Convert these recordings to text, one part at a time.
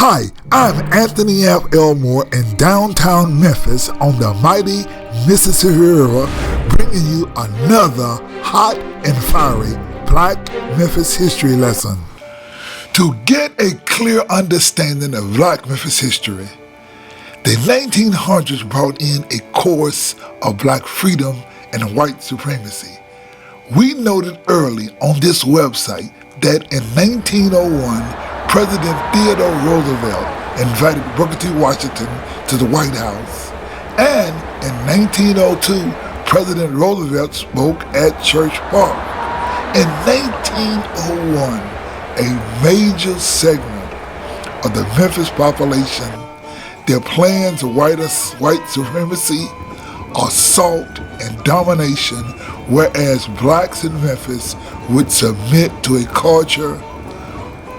Hi, I'm Anthony F. Elmore in downtown Memphis on the mighty Mississippi River, bringing you another hot and fiery Black Memphis history lesson. To get a clear understanding of Black Memphis history, the 1900s brought in a course of Black freedom and white supremacy. We noted early on this website that in 1901, President Theodore Roosevelt invited Booker T. Washington to the White House, and in 1902, President Roosevelt spoke at Church Park. In 1901, a major segment of the Memphis population, their plans of white supremacy, assault, and domination, whereas blacks in Memphis would submit to a culture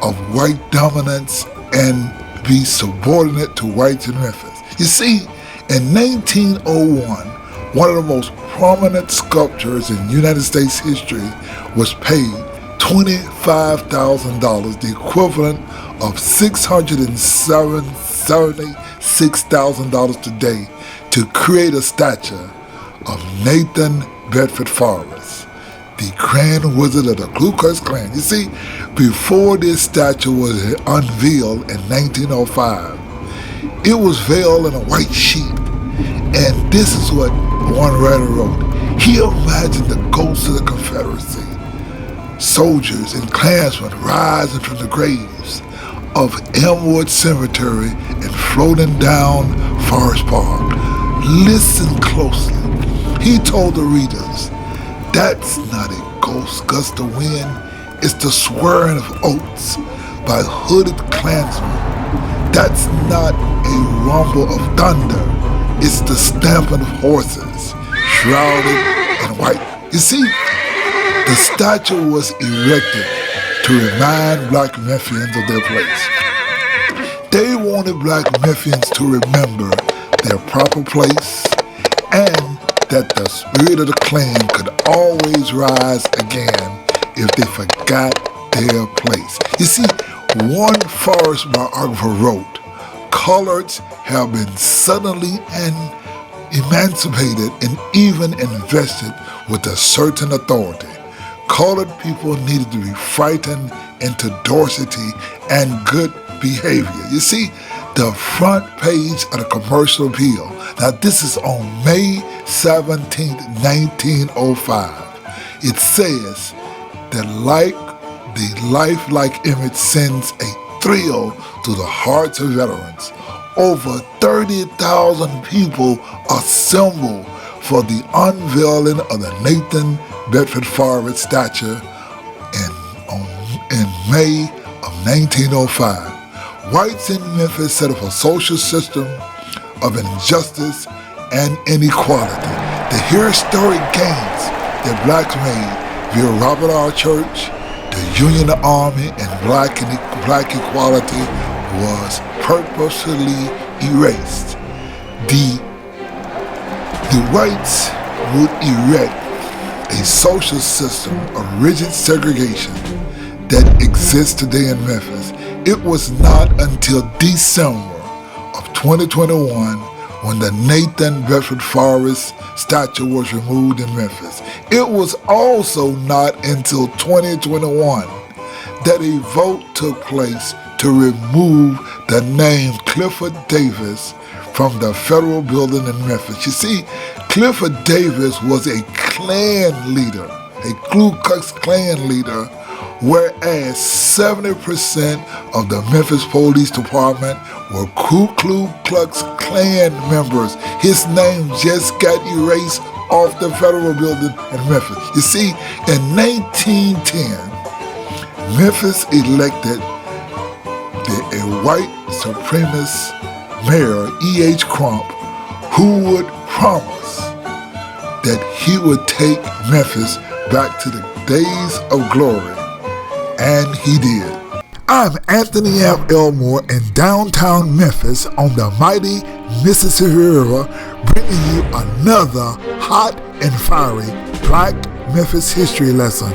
of white dominance and be subordinate to whites in Memphis. You see, in 1901, one of the most prominent sculptors in United States history was paid $25,000, the equivalent of $676,000 today, to create a statue of Nathan Bedford Forrest, the Grand Wizard of the Klu Klux Klan. You see, before this statue was unveiled in 1905, it was veiled in a white sheet. And this is what one writer wrote. He imagined the ghosts of the Confederacy, soldiers and Klansmen rising from the graves of Elmwood Cemetery and floating down Forest Park. Listen closely. He told the readers, "That's not a ghost gust of wind, it's the swearing of oaths by hooded Klansmen. That's not a rumble of thunder, it's the stamping of horses, shrouded in white." You see, the statue was erected to remind Black Memphians of their place. They wanted Black Memphians to remember their proper place and that the spirit of the Klan could always rise again if they forgot their place. You see, one Forrest biographer wrote, "Coloreds have been suddenly and emancipated and even invested with a certain authority. Colored people needed to be frightened into docility and good behavior." You see, the front page of the commercial appeal. Now this is on May 17th, 1905. It says that the lifelike image sends a thrill to the hearts of veterans. Over 30,000 people assembled for the unveiling of the Nathan Bedford Forrest Statue in May of 1905. Whites in Memphis set up a social system of injustice and inequality. The historic gains that blacks made via Robert R. Church, the Union Army, and black equality was purposely erased. The whites would erect a social system of rigid segregation that exists today in Memphis. It was not until December of 2021 when the Nathan Bedford Forrest statue was removed in Memphis. It was also not until 2021 that a vote took place to remove the name Clifford Davis from the federal building in Memphis. You see, Clifford Davis was a Klan leader, a Klu Klux Klan leader, whereas 70% of the Memphis Police Department were Klu Klux Klan members. His name just got erased off the federal building in Memphis. You see, in 1910, Memphis elected a white supremacist mayor, E.H. Crump, who would promise that he would take Memphis back to the days of glory. And he did. I'm Anthony F. Elmore in downtown Memphis on the mighty Mississippi River, bringing you another hot and fiery Black Memphis history lesson.